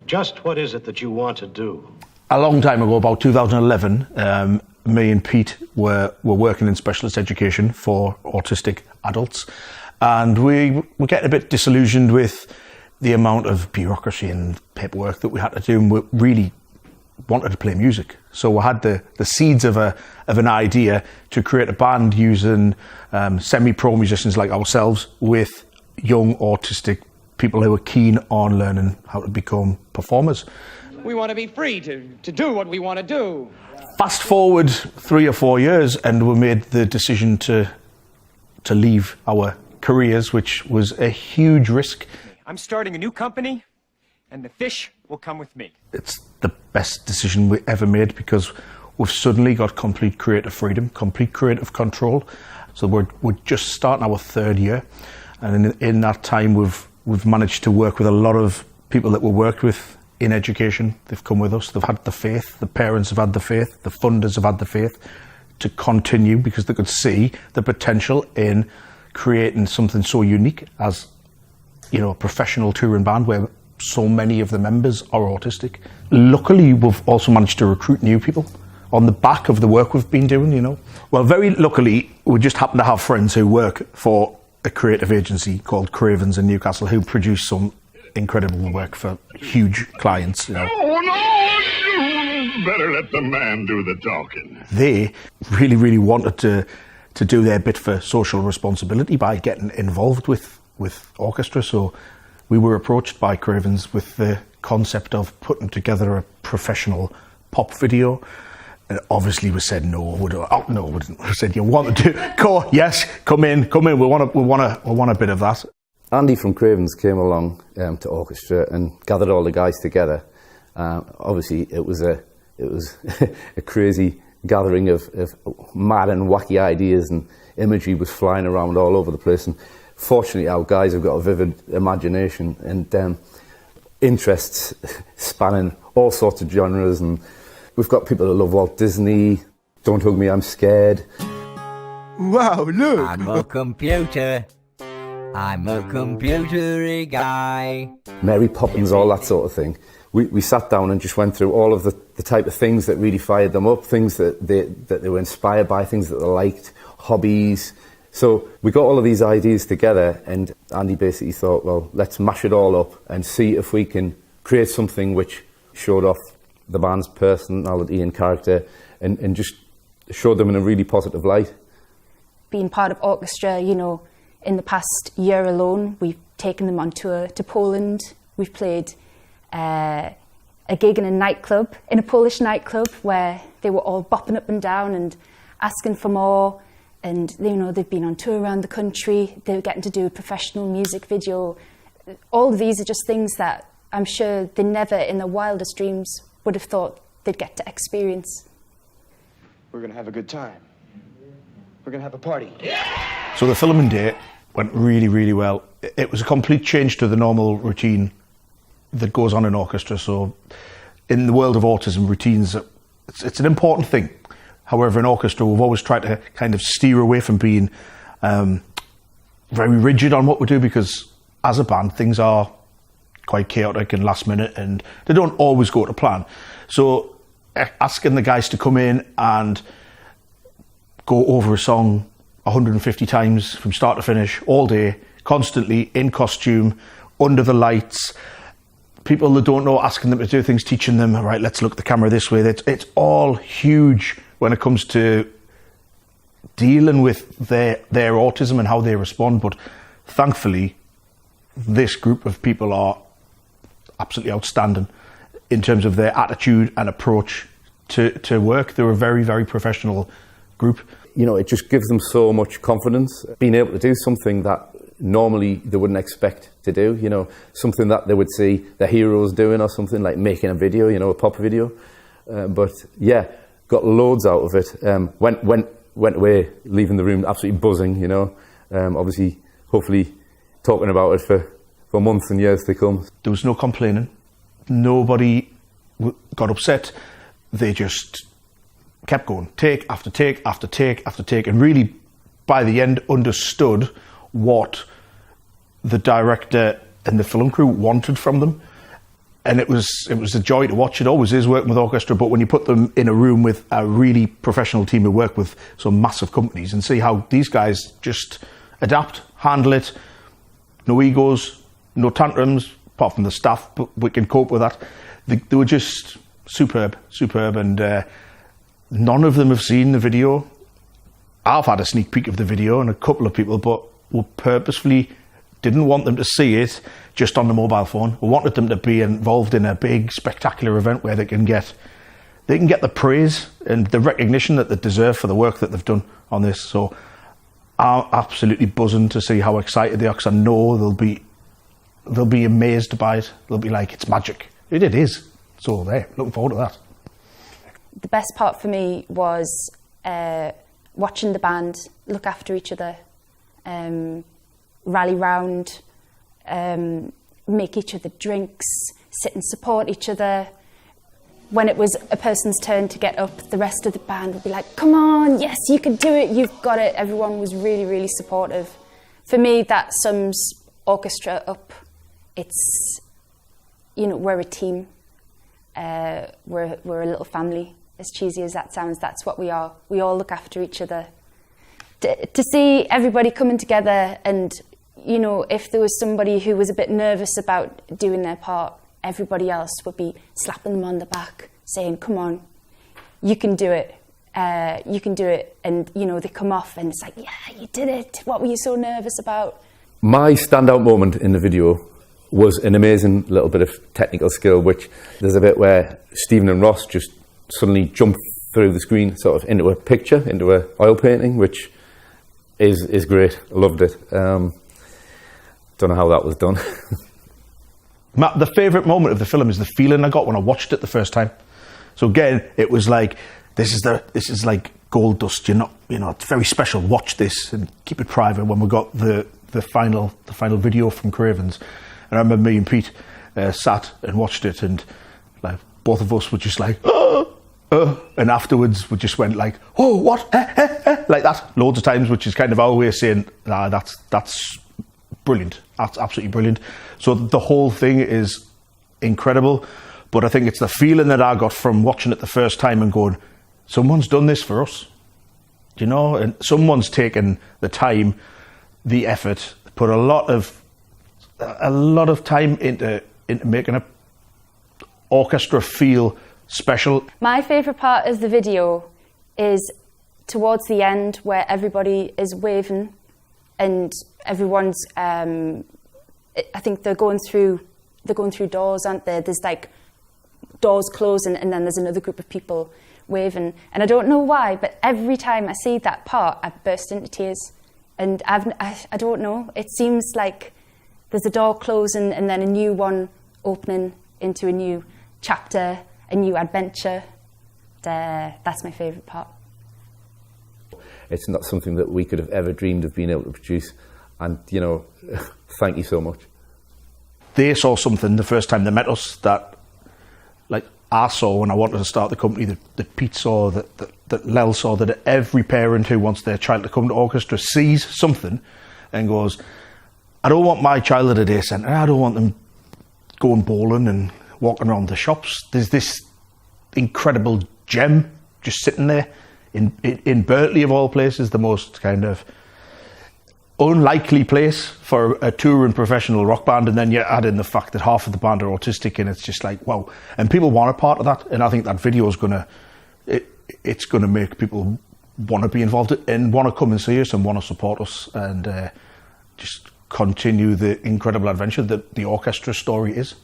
Just what is it that you want to do? A long time ago, about 2011, me and Pete were working in specialist education for autistic adults, and we were getting a bit disillusioned with the amount of bureaucracy and paperwork that we had to do, and we really wanted to play music. So we had the seeds of an idea to create a band using semi-pro musicians like ourselves with young autistic people who were keen on learning how to become performers. We want to be free to do what we want to do. Fast forward 3 or 4 years and we made the decision to leave our careers, which was a huge risk. I'm starting a new company and the fish will come with me. It's the best decision we ever made because we've suddenly got complete creative freedom, complete creative control. So we're just starting our 3rd year, and in that time we've managed to work with a lot of people that we worked with in education. They've come with us, they've had the faith, the parents have had the faith, the funders have had the faith to continue because they could see the potential in creating something so unique as, you know, a professional touring band where so many of the members are autistic. Luckily, we've also managed to recruit new people on the back of the work we've been doing, you know. Well, very luckily, we just happen to have friends who work for a creative agency called Cravens in Newcastle who produce some incredible work for huge clients, you know. Oh, no! You better let the man do the talking. They really, really wanted to do their bit for social responsibility by getting involved with Aukestra, so we were approached by Cravens with the concept of putting together a professional pop video. And obviously we said no. We didn't. We said, you want to do? Go, yes, come in. We want a bit of that. Andy from Cravens came along to Aukestra and gathered all the guys together. Obviously, it was a crazy gathering of mad and wacky ideas, and imagery was flying around all over the place. And fortunately, our guys have got a vivid imagination and interests spanning all sorts of genres. And we've got people that love Walt Disney, Don't Hug Me, I'm Scared. Wow, look! I'm a computer guy. Mary Poppins, all that sort of thing. We sat down and just went through all of the type of things that really fired them up, things that they were inspired by, things that they liked, hobbies. So we got all of these ideas together, and Andy basically thought, well, let's mash it all up and see if we can create something which showed off the band's personality and character and just showed them in a really positive light. Being part of Aukestra, you know, in the past year alone, we've taken them on tour to Poland. We've played a gig in a Polish nightclub where they were all bopping up and down and asking for more. And, you know, they've been on tour around the country. They're getting to do a professional music video. All of these are just things that I'm sure they never in their wildest dreams would have thought they'd get to experience. We're going to have a good time. We're going to have a party. So the filming day went really, really well. It was a complete change to the normal routine that goes on in Aukestra. So in the world of autism, routines, it's an important thing. However, in Aukestra, we've always tried to kind of steer away from being very rigid on what we do, because as a band, things are quite chaotic and last minute, and they don't always go to plan. So asking the guys to come in and go over a song 150 times from start to finish, all day, constantly, in costume, under the lights, people that don't know, asking them to do things, teaching them, all right, let's look at the camera this way. It's all huge when it comes to dealing with their autism and how they respond. But thankfully, this group of people are absolutely outstanding in terms of their attitude and approach to work. They're a very, very professional group. You know, it just gives them so much confidence, being able to do something that normally they wouldn't expect to do, you know, something that they would see their heroes doing, or something like making a video, you know, a pop video. But yeah, got loads out of it. Went away, leaving the room absolutely buzzing, you know. Obviously, hopefully talking about it for months and years to come. There was no complaining. Nobody got upset. They just kept going, take after take after take after take, and really, by the end, understood what the director and the film crew wanted from them. and it was a joy to watch. It always is working with Aukestra, but when you put them in a room with a really professional team who work with some massive companies and see how these guys just adapt, handle it, no egos, no tantrums, apart from the staff, but we can cope with that. They were just superb, and none of them have seen the video. I've had a sneak peek of the video, and a couple of people, but we purposefully didn't want them to see it just on the mobile phone. We wanted them to be involved in a big, spectacular event where they can get the praise and the recognition that they deserve for the work that they've done on this. So I'm absolutely buzzing to see how excited they are, because I know they'll be amazed by it. They'll be like, it's magic. It is. So there, looking forward to that. The best part for me was watching the band look after each other, rally round, make each other drinks, sit and support each other. When it was a person's turn to get up, the rest of the band would be like, come on, yes, you can do it, you've got it. Everyone was really, really supportive. For me, that sums Aukestra up. It's, we're a team. We're a little family. As cheesy as that sounds, that's what we are. We all look after each other. To see everybody coming together, and if there was somebody who was a bit nervous about doing their part, everybody else would be slapping them on the back, saying, come on, you can do it. You can do it. And, they come off and it's like, yeah, you did it. What were you so nervous about? My standout moment in the video was an amazing little bit of technical skill, which there's a bit where Stephen and Ross just suddenly jump through the screen sort of into a picture, into an oil painting, which is great. I loved it. Don't know how that was done. Matt, the favourite moment of the film is the feeling I got when I watched it the first time. So again, it was like, this is like gold dust. It's very special. Watch this and keep it private. When we got the final video from Cravens, and I remember me and Pete sat and watched it, and like both of us were just like, and afterwards we just went like, oh, what, like that loads of times, which is kind of our way of saying, nah, that's brilliant. That's absolutely brilliant. So the whole thing is incredible, but I think it's the feeling that I got from watching it the first time and going, someone's done this for us, and someone's taken the time, the effort, put a lot of time into making a Aukestra feel special. My favourite part of the video is towards the end, where everybody is waving and everyone's I think they're going through doors, aren't they? There's like doors closing, and then there's another group of people waving, and I don't know why, but every time I see that part I burst into tears. And I don't know, it seems like there's a door closing and then a new one opening into a new chapter, a new adventure. That's my favourite part. It's not something that we could have ever dreamed of being able to produce, and thank you so much. They saw something the first time they met us that like I saw when I wanted to start the company, that Pete saw, that Lel saw, that every parent who wants their child to come to Aukestra sees something and goes, I don't want my child at a day centre, I don't want them going bowling and walking around the shops. There's this incredible gem just sitting there in Berkeley, of all places, the most kind of unlikely place for a touring professional rock band, and then you add in the fact that half of the band are autistic, and it's just like, wow. And people want a part of that, and I think that video is it's gonna make people want to be involved and want to come and see us and want to support us, and just continue the incredible adventure that the Aukestra story is.